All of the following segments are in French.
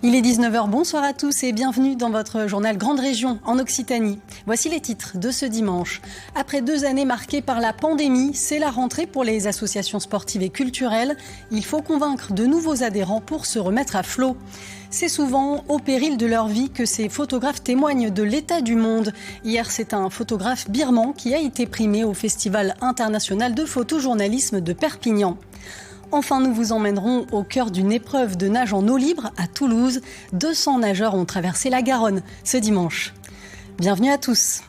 Il est 19h, bonsoir à tous et bienvenue dans votre journal Grande Région en Occitanie. Voici les titres de ce dimanche. Après 2 années marquées par la pandémie, c'est la rentrée pour les associations sportives et culturelles. Il faut convaincre de nouveaux adhérents pour se remettre à flot. C'est souvent au péril de leur vie que ces photographes témoignent de l'état du monde. Hier, c'est un photographe birman qui a été primé au Festival international de photojournalisme de Perpignan. Enfin, nous vous emmènerons au cœur d'une épreuve de nage en eau libre à Toulouse. 200 nageurs ont traversé la Garonne ce dimanche. Bienvenue à tous.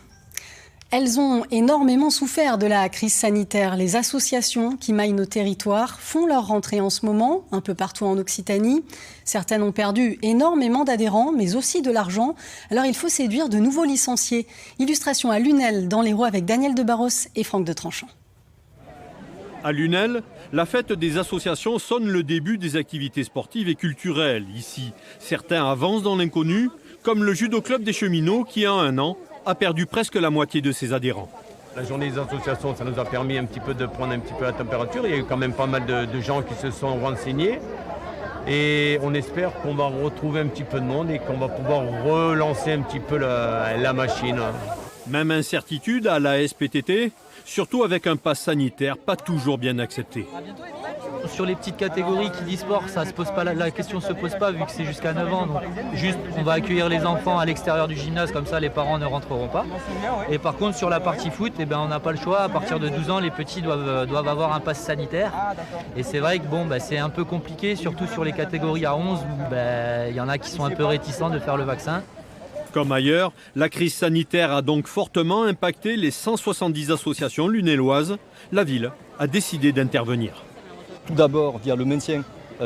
Elles ont énormément souffert de la crise sanitaire. Les associations qui maillent nos territoires font leur rentrée en ce moment, un peu partout en Occitanie. Certaines ont perdu énormément d'adhérents, mais aussi de l'argent. Alors il faut séduire de nouveaux licenciés. Illustration à Lunel, dans l'Hérault, avec Daniel de Barros et Franck de Tranchant. À Lunel, la fête des associations sonne le début des activités sportives et culturelles. Ici, certains avancent dans l'inconnu, comme le judo club des cheminots qui, en 1 an, a perdu presque la moitié de ses adhérents. La journée des associations, ça nous a permis un petit peu de prendre un petit peu la température. Il y a eu quand même pas mal de gens qui se sont renseignés. Et on espère qu'on va retrouver un petit peu de monde et qu'on va pouvoir relancer un petit peu la machine. Même incertitude à la SPTT, surtout avec un pass sanitaire pas toujours bien accepté. Sur les petites catégories qui disent sport, ça se pose pas, la question ne se pose pas vu que c'est jusqu'à 9 ans. Donc juste, on va accueillir les enfants à l'extérieur du gymnase, comme ça les parents ne rentreront pas. Et par contre, sur la partie foot, on n'a pas le choix. À partir de 12 ans, les petits doivent avoir un pass sanitaire. Et c'est vrai que c'est un peu compliqué, surtout sur les catégories à 11, où il y en a qui sont un peu réticents de faire le vaccin. Comme ailleurs, la crise sanitaire a donc fortement impacté les 170 associations lunéloises. La ville a décidé d'intervenir. Tout d'abord via le maintien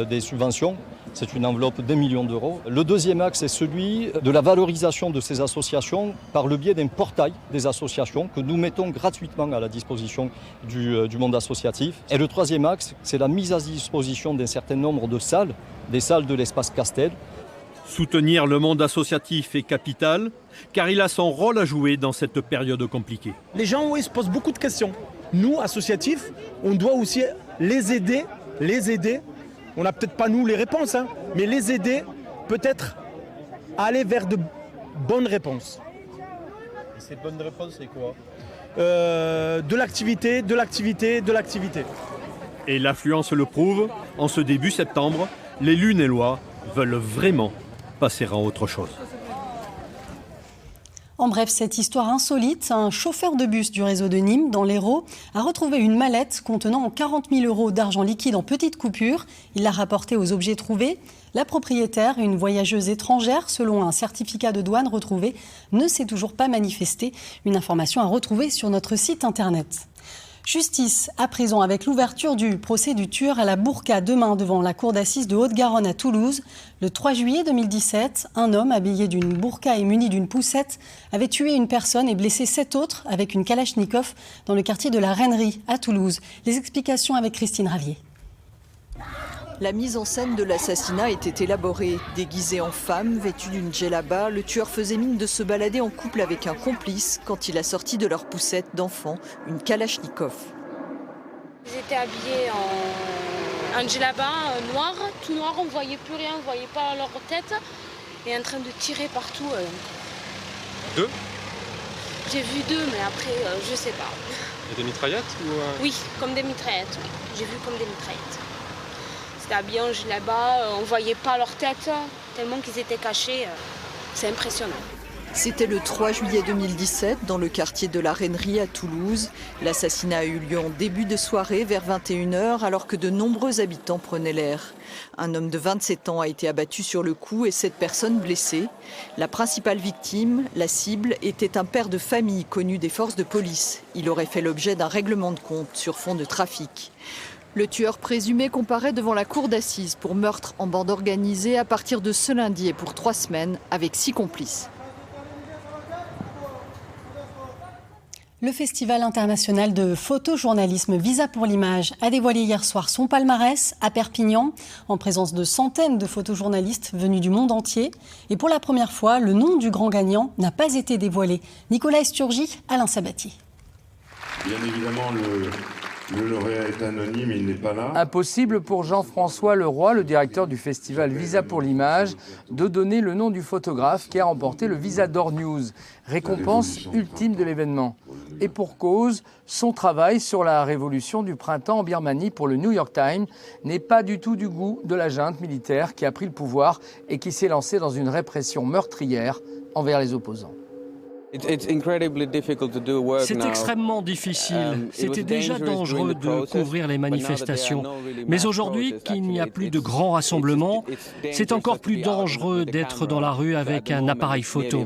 des subventions, c'est une enveloppe d'1 million d'euros. Le deuxième axe est celui de la valorisation de ces associations par le biais d'un portail des associations que nous mettons gratuitement à la disposition du monde associatif. Et le troisième axe, c'est la mise à disposition d'un certain nombre de salles, des salles de l'espace Castel. Soutenir le monde associatif est capital, car il a son rôle à jouer dans cette période compliquée. Les gens, se posent beaucoup de questions. Nous, associatifs, on doit aussi les aider. On n'a peut-être pas nous les réponses, mais les aider peut-être à aller vers de bonnes réponses. Et ces bonnes réponses, c'est quoi ? De l'activité. Et l'affluence le prouve, en ce début septembre, les Lunélois veulent vraiment passer à autre chose. En bref, cette histoire insolite, un chauffeur de bus du réseau de Nîmes, dans l'Hérault, a retrouvé une mallette contenant 40 000 € d'argent liquide en petites coupures. Il l'a rapportée aux objets trouvés. La propriétaire, une voyageuse étrangère, selon un certificat de douane retrouvé, ne s'est toujours pas manifestée. Une information à retrouver sur notre site internet. Justice à présent avec l'ouverture du procès du tueur à la burqa demain devant la cour d'assises de Haute-Garonne à Toulouse. Le 3 juillet 2017, un homme habillé d'une burqa et muni d'une poussette avait tué une personne et blessé 7 autres avec une kalachnikov dans le quartier de la Rainerie à Toulouse. Les explications avec Christine Ravier. La mise en scène de l'assassinat était élaborée. Déguisé en femme, vêtu d'une djellaba, le tueur faisait mine de se balader en couple avec un complice quand il a sorti de leur poussette d'enfant une kalachnikov. Ils étaient habillés en djellaba noir, tout noir, on ne voyait plus rien, on ne voyait pas leur tête, et en train de tirer partout. 2 ? J'ai vu 2, mais après, je ne sais pas. Et des mitraillettes ou Oui, comme des mitraillettes, oui. J'ai vu comme des mitraillettes. C'était habillé en djellaba, on ne voyait pas leur tête, tellement qu'ils étaient cachés. C'est impressionnant. C'était le 3 juillet 2017, dans le quartier de la Rainerie à Toulouse. L'assassinat a eu lieu en début de soirée, vers 21h, alors que de nombreux habitants prenaient l'air. Un homme de 27 ans a été abattu sur le coup et 7 personnes blessées. La principale victime, la cible, était un père de famille connu des forces de police. Il aurait fait l'objet d'un règlement de compte sur fond de trafic. Le tueur présumé comparaît devant la cour d'assises pour meurtre en bande organisée à partir de ce lundi et pour 3 semaines, avec 6 complices. Le Festival international de photojournalisme Visa pour l'image a dévoilé hier soir son palmarès à Perpignan, en présence de centaines de photojournalistes venus du monde entier. Et pour la première fois, le nom du grand gagnant n'a pas été dévoilé. Nicolas Esturgi, Alain Sabatier. Bien évidemment, Le lauréat est anonyme, il n'est pas là. Impossible pour Jean-François Leroy, le directeur du festival Visa pour l'image, de donner le nom du photographe qui a remporté le Visa d'Or News, récompense ultime de l'événement. Et pour cause, son travail sur la révolution du printemps en Birmanie pour le New York Times n'est pas du tout du goût de la junte militaire qui a pris le pouvoir et qui s'est lancée dans une répression meurtrière envers les opposants. C'est extrêmement difficile. C'était déjà dangereux de couvrir les manifestations. Mais aujourd'hui, qu'il n'y a plus de grands rassemblements, c'est encore plus dangereux d'être dans la rue avec un appareil photo.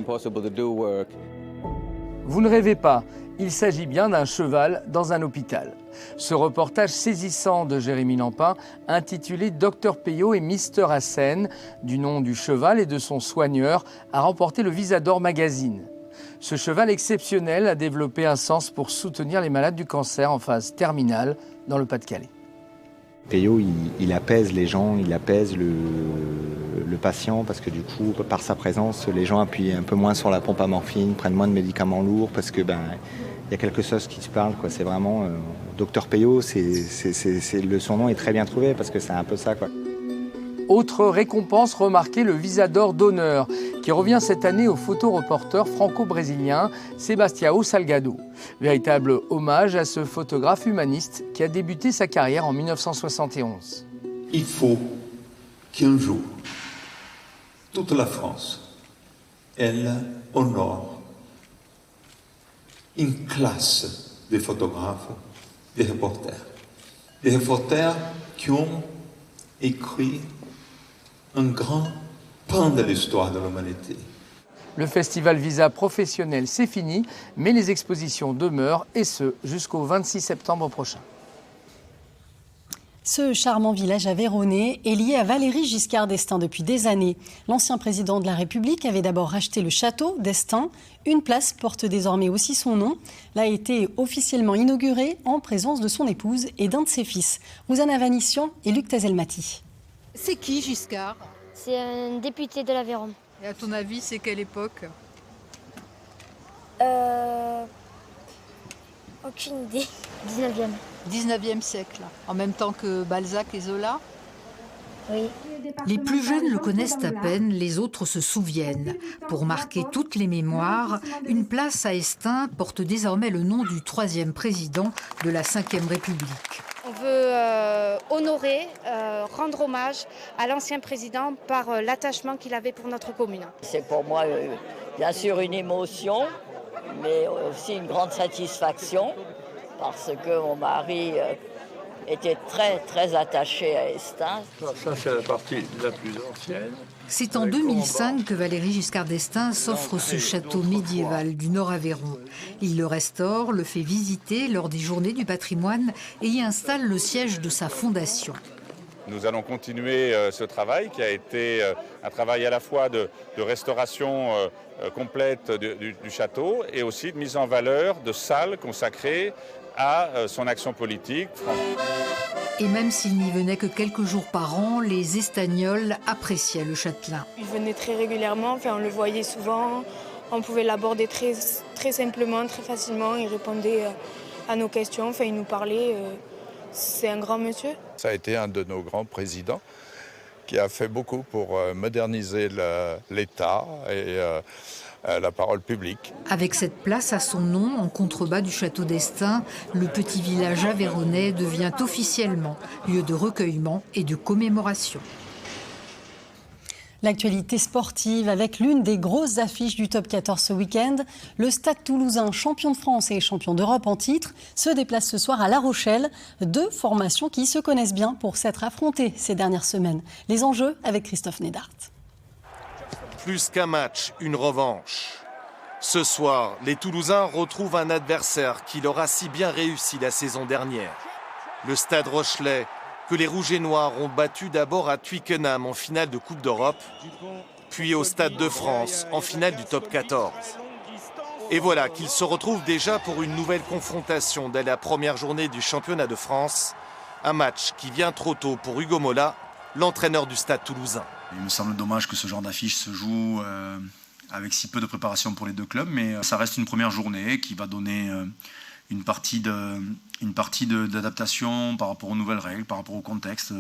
Vous ne rêvez pas, il s'agit bien d'un cheval dans un hôpital. Ce reportage saisissant de Jérémy Lampin, intitulé Dr Peyo et Mister Hassen, du nom du cheval et de son soigneur, a remporté le Visa d'Or Magazine. Ce cheval exceptionnel a développé un sens pour soutenir les malades du cancer en phase terminale dans le Pas-de-Calais. Peyo, il apaise les gens, il apaise le patient parce que du coup, par sa présence, les gens appuient un peu moins sur la pompe à morphine, prennent moins de médicaments lourds parce que il y a quelque chose qui se parle, quoi. C'est vraiment Dr Peyo, son nom est très bien trouvé parce que c'est un peu ça, quoi. Autre récompense remarquée, le Visa d'Or d'honneur, qui revient cette année au photoreporter franco-brésilien Sebastião Salgado. Véritable hommage à ce photographe humaniste qui a débuté sa carrière en 1971. Il faut qu'un jour, toute la France, elle honore une classe de photographes, de reporters. Des reporters qui ont écrit un grand pan de l'histoire de l'humanité. Le festival Visa professionnel, c'est fini, mais les expositions demeurent, et ce, jusqu'au 26 septembre prochain. Ce charmant village aveyronais est lié à Valéry Giscard d'Estaing depuis des années. L'ancien président de la République avait d'abord racheté le château d'Estaing. Une place porte désormais aussi son nom. Elle a été officiellement inaugurée en présence de son épouse et d'un de ses fils, Rouzana Vanissian et Luc Tazelmati. C'est qui Giscard? C'est un député de l'Aveyron. Et à ton avis, c'est quelle époque? Aucune idée. 19e. 19e siècle, en même temps que Balzac et Zola? Oui. Les plus jeunes le connaissent à peine, les autres se souviennent. Pour marquer toutes les mémoires, une place à Estaing porte désormais le nom du 3e président de la Ve République. On veut honorer, rendre hommage à l'ancien président par l'attachement qu'il avait pour notre commune. C'est pour moi bien sûr une émotion, mais aussi une grande satisfaction parce que mon mari était très très attaché à Estaing. Ça c'est la partie la plus ancienne. C'est en 2005 que Valéry Giscard d'Estaing s'offre ce château médiéval du Nord-Aveyron. Il le restaure, le fait visiter lors des journées du patrimoine et y installe le siège de sa fondation. Nous allons continuer ce travail qui a été un travail à la fois de restauration complète du château et aussi de mise en valeur de salles consacrées à son action politique. Et même s'il n'y venait que quelques jours par an, les Estagnols appréciaient le châtelain. Il venait très régulièrement, on le voyait souvent, on pouvait l'aborder très simplement, très facilement, il répondait à nos questions, il nous parlait, c'est un grand monsieur. Ça a été un de nos grands présidents qui a fait beaucoup pour moderniser l'État et la parole publique. Avec cette place à son nom, en contrebas du château d'Estaing, le petit village aveyronnais devient officiellement lieu de recueillement et de commémoration. L'actualité sportive avec l'une des grosses affiches du Top 14 ce week-end. Le Stade Toulousain, champion de France et champion d'Europe en titre, se déplace ce soir à La Rochelle. Deux formations qui se connaissent bien pour s'être affrontées ces dernières semaines. Les enjeux avec Christophe Nédart. Plus qu'un match, une revanche. Ce soir, les Toulousains retrouvent un adversaire qui leur a si bien réussi la saison dernière. Le Stade Rochelais, que les Rouges et Noirs ont battu d'abord à Twickenham en finale de Coupe d'Europe, puis au Stade de France en finale du Top 14. Et voilà qu'ils se retrouvent déjà pour une nouvelle confrontation dès la première journée du championnat de France. Un match qui vient trop tôt pour Hugo Mola, l'entraîneur du Stade Toulousain. Il me semble dommage que ce genre d'affiche se joue avec si peu de préparation pour les deux clubs, mais ça reste une première journée qui va donner une partie d'adaptation par rapport aux nouvelles règles, par rapport au contexte.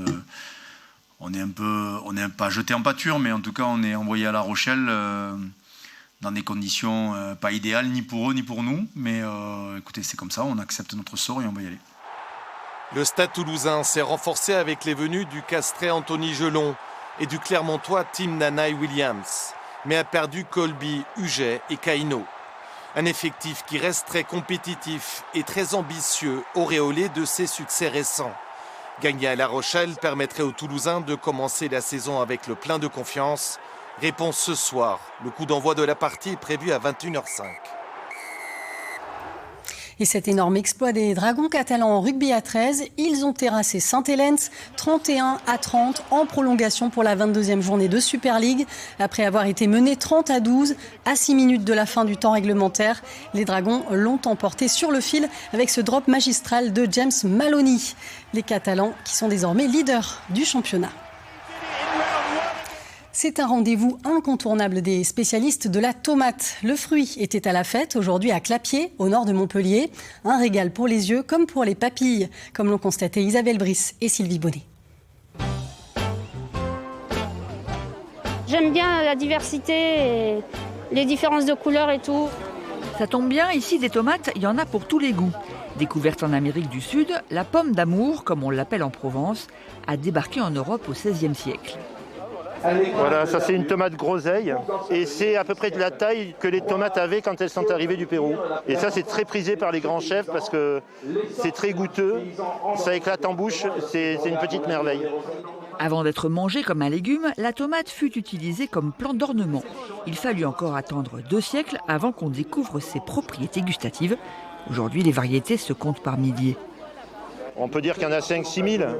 On n'est pas jeté en pâture, mais en tout cas on est envoyé à La Rochelle dans des conditions pas idéales ni pour eux ni pour nous. Mais écoutez, c'est comme ça, on accepte notre sort et on va y aller. Le Stade toulousain s'est renforcé avec les venues du Castrais Anthony Gelon et du Clermontois Tim Nanaï-Williams, mais a perdu Colby, Huget et Caïno. Un effectif qui reste très compétitif et très ambitieux, auréolé de ses succès récents. Gagner à La Rochelle permettrait aux Toulousains de commencer la saison avec le plein de confiance. Réponse ce soir. Le coup d'envoi de la partie est prévu à 21h05. Et cet énorme exploit des Dragons catalans en rugby à 13, ils ont terrassé Saint-Helens 31-30 en prolongation pour la 22e journée de Super League. Après avoir été menés 30-12 à 6 minutes de la fin du temps réglementaire, les Dragons l'ont emporté sur le fil avec ce drop magistral de James Maloney. Les Catalans qui sont désormais leaders du championnat. C'est un rendez-vous incontournable des spécialistes de la tomate. Le fruit était à la fête aujourd'hui à Clapiers, au nord de Montpellier. Un régal pour les yeux comme pour les papilles, comme l'ont constaté Isabelle Brice et Sylvie Bonnet. J'aime bien la diversité et les différences de couleurs et tout. Ça tombe bien, ici des tomates, il y en a pour tous les goûts. Découverte en Amérique du Sud, la pomme d'amour, comme on l'appelle en Provence, a débarqué en Europe au XVIe siècle. Voilà, ça c'est une tomate groseille et c'est à peu près de la taille que les tomates avaient quand elles sont arrivées du Pérou. Et ça c'est très prisé par les grands chefs parce que c'est très goûteux, ça éclate en bouche, c'est une petite merveille. Avant d'être mangée comme un légume, la tomate fut utilisée comme plante d'ornement. Il fallut encore attendre 2 siècles avant qu'on découvre ses propriétés gustatives. Aujourd'hui, les variétés se comptent par milliers. On peut dire qu'il y en a 5-6 000,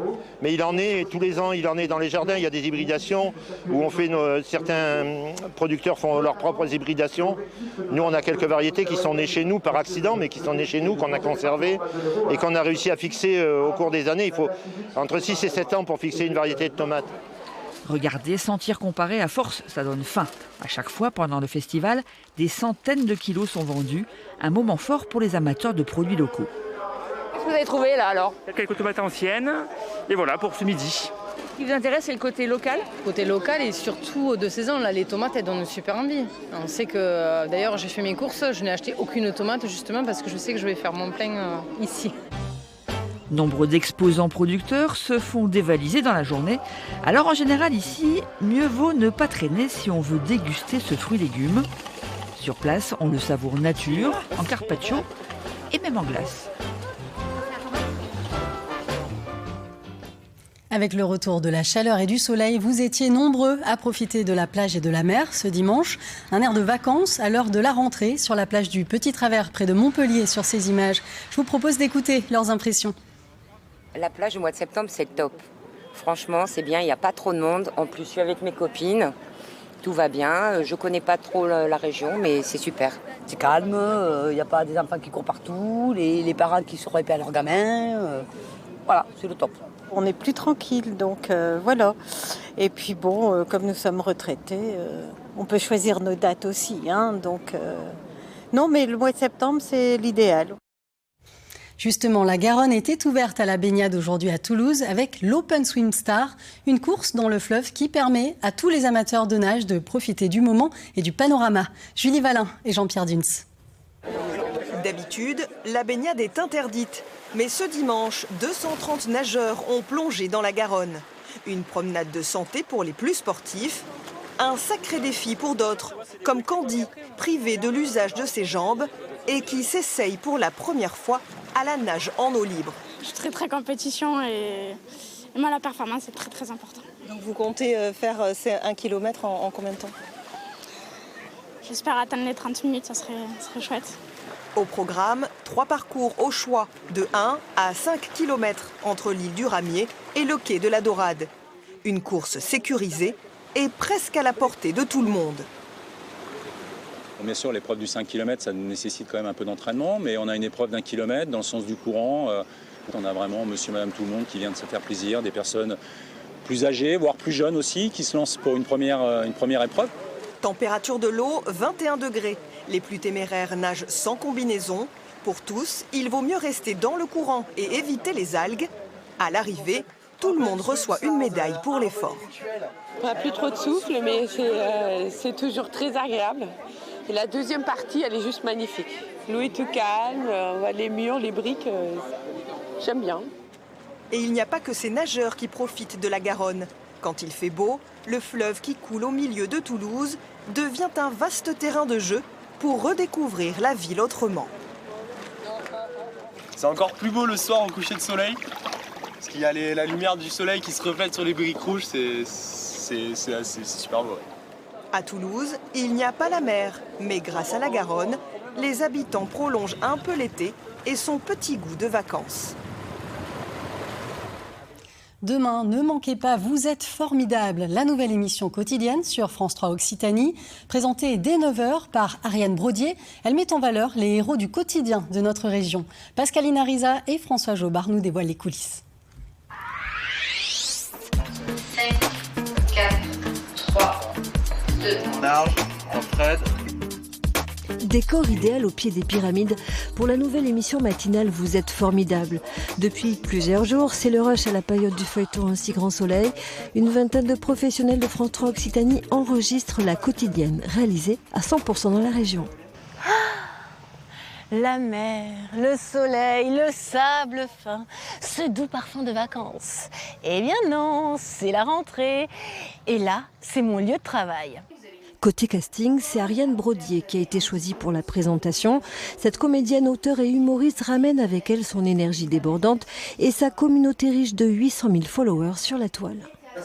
mais il en est tous les ans, il en est dans les jardins. Il y a des hybridations où on fait certains producteurs font leurs propres hybridations. Nous, on a quelques variétés qui sont nées chez nous par accident, mais qui sont nées chez nous, qu'on a conservées et qu'on a réussi à fixer au cours des années. Il faut entre 6 et 7 ans pour fixer une variété de tomates. Regardez, sentir, comparer, à force, ça donne faim. À chaque fois, pendant le festival, des centaines de kilos sont vendus. Un moment fort pour les amateurs de produits locaux. Qu'est-ce que vous avez trouvé là alors? Quelques tomates anciennes, et voilà pour ce midi. Ce qui vous intéresse, c'est le côté local? Côté local et surtout de saison, là, les tomates, elles donnent super envie. On sait que, d'ailleurs, j'ai fait mes courses, je n'ai acheté aucune tomate justement parce que je sais que je vais faire mon plein ici. Nombre d'exposants producteurs se font dévaliser dans la journée. Alors en général ici, mieux vaut ne pas traîner si on veut déguster ce fruit-légume. Sur place, on le savoure nature, en carpaccio et même en glace. Avec le retour de la chaleur et du soleil, vous étiez nombreux à profiter de la plage et de la mer ce dimanche. Un air de vacances à l'heure de la rentrée sur la plage du Petit Travers près de Montpellier sur ces images. Je vous propose d'écouter leurs impressions. La plage au mois de septembre, c'est top. Franchement, c'est bien, il n'y a pas trop de monde. En plus, je suis avec mes copines, tout va bien. Je ne connais pas trop la région, mais c'est super. C'est calme, il n'y a pas des enfants qui courent partout, les parents qui se répètent à leurs gamins. Voilà, c'est le top. On est plus tranquille, donc voilà. Et puis bon, comme nous sommes retraités, on peut choisir nos dates aussi. Hein, donc non, mais le mois de septembre, c'est l'idéal. Justement, la Garonne était ouverte à la baignade aujourd'hui à Toulouse avec l'Open Swim Star, une course dans le fleuve qui permet à tous les amateurs de nage de profiter du moment et du panorama. Julie Valin et Jean-Pierre Duns. D'habitude, la baignade est interdite. Mais ce dimanche, 230 nageurs ont plongé dans la Garonne. Une promenade de santé pour les plus sportifs, un sacré défi pour d'autres, comme Candy, privé de l'usage de ses jambes et qui s'essaye pour la première fois à la nage en eau libre. Je suis très compétition et moi la performance c'est très important. Donc vous comptez faire 1 km en combien de temps? J'espère atteindre les 30 minutes, ça serait chouette. Au programme, 3 parcours au choix de 1 à 5 km entre l'île du Ramier et le quai de la Dorade. Une course sécurisée et presque à la portée de tout le monde. Bien sûr, l'épreuve du 5 km, ça nécessite quand même un peu d'entraînement, mais on a une épreuve d'1 kilomètre dans le sens du courant. On a vraiment monsieur, madame, tout le monde qui vient de se faire plaisir, des personnes plus âgées, voire plus jeunes aussi, qui se lancent pour une première épreuve. Température de l'eau, 21 degrés. Les plus téméraires nagent sans combinaison. Pour tous, il vaut mieux rester dans le courant et éviter les algues. À l'arrivée, tout le monde reçoit une médaille pour l'effort. On n'a plus trop de souffle, mais c'est toujours très agréable. Et la deuxième partie, elle est juste magnifique. L'eau est tout calme, on voit les murs, les briques, j'aime bien. Et il n'y a pas que ces nageurs qui profitent de la Garonne. Quand il fait beau, le fleuve qui coule au milieu de Toulouse devient un vaste terrain de jeu pour redécouvrir la ville autrement. C'est encore plus beau le soir au coucher de soleil, parce qu'il y a la lumière du soleil qui se reflète sur les briques rouges, c'est super beau. À Toulouse, il n'y a pas la mer, mais grâce à la Garonne, les habitants prolongent un peu l'été et son petit goût de vacances. Demain, ne manquez pas, vous êtes formidables, la nouvelle émission quotidienne sur France 3 Occitanie, présentée dès 9h par Ariane Brodier. Elle met en valeur les héros du quotidien de notre région. Pascaline Ariza et François Jobard nous dévoilent les coulisses. 5, 4, 3, 2. Large, Fred. Décor idéal au pied des pyramides pour la nouvelle émission matinale Vous êtes formidables. Depuis plusieurs jours, c'est le rush à la période du feuilleton Un si grand soleil. Une vingtaine de professionnels de France 3 Occitanie enregistrent la quotidienne, réalisée à 100% dans la région. La mer, le soleil, le sable fin, ce doux parfum de vacances. Eh bien non, c'est la rentrée. Et là, c'est mon lieu de travail. Côté casting, c'est Ariane Brodier qui a été choisie pour la présentation. Cette comédienne, auteure et humoriste ramène avec elle son énergie débordante et sa communauté riche de 800 000 followers sur la toile.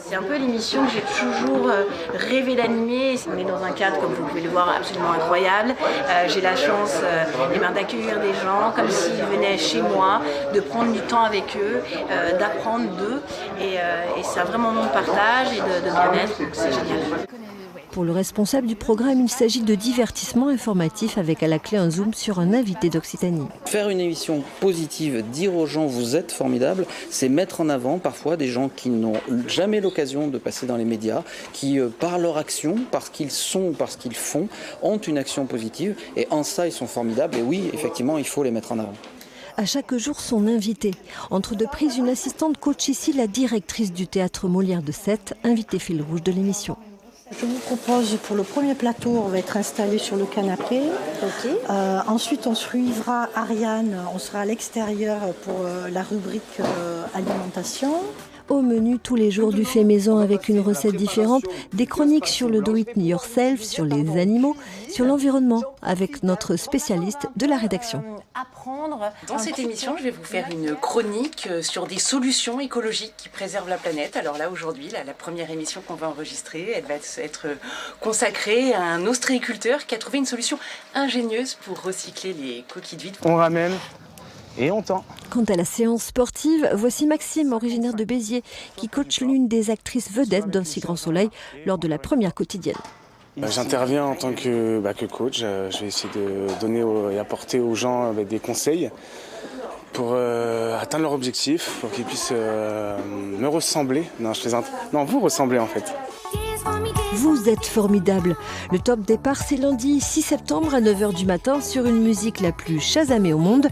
C'est un peu l'émission que j'ai toujours rêvé d'animer. On est dans un cadre, comme vous pouvez le voir, absolument incroyable. J'ai la chance d'accueillir des gens comme s'ils venaient chez moi, de prendre du temps avec eux, d'apprendre d'eux. Et c'est vraiment un moment de partage et de bien-être, donc c'est génial. Pour le responsable du programme, il s'agit de divertissement informatif avec à la clé un zoom sur un invité d'Occitanie. Faire une émission positive, dire aux gens vous êtes formidables, c'est mettre en avant parfois des gens qui n'ont jamais l'occasion de passer dans les médias, qui par leur action, parce qu'ils sont, parce qu'ils font, ont une action positive et en ça ils sont formidables et oui, effectivement, il faut les mettre en avant. À chaque jour, son invité. Entre deux prises, une assistante coach ici, la directrice du théâtre Molière de Sète, invité fil rouge de l'émission. Je vous propose, pour le premier plateau, on va être installé sur le canapé. Okay. Ensuite, on suivra Ariane, on sera à l'extérieur pour la rubrique alimentation. Au menu, tous les jours du fait maison avec une recette différente, des chroniques sur le do-it-yourself, sur les animaux, sur l'environnement, avec notre spécialiste de la rédaction. Dans cette émission, je vais vous faire une chronique sur des solutions écologiques qui préservent la planète. Alors là, aujourd'hui, la première émission qu'on va enregistrer, elle va être consacrée à un ostréiculteur qui a trouvé une solution ingénieuse pour recycler les coquilles de vide. On ramène. Et on tend. Quant à la séance sportive, voici Maxime, originaire de Béziers, qui coach l'une des actrices vedettes d'Un si grand soleil lors de la première quotidienne. J'interviens en tant que coach. Je vais essayer de donner et apporter aux gens des conseils pour atteindre leur objectif, pour qu'ils puissent me ressembler. Non, je plaisante. Non, vous ressemblez en fait. Vous êtes formidables. Le top départ, c'est lundi 6 septembre à 9h du matin sur une musique la plus chasamée au monde.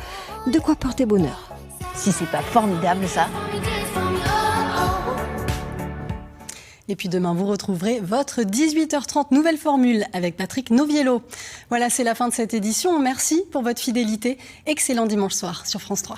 De quoi porter bonheur. Si c'est pas formidable, ça. Et puis demain, vous retrouverez votre 18h30 nouvelle formule avec Patrick Noviello. Voilà, c'est la fin de cette édition. Merci pour votre fidélité. Excellent dimanche soir sur France 3.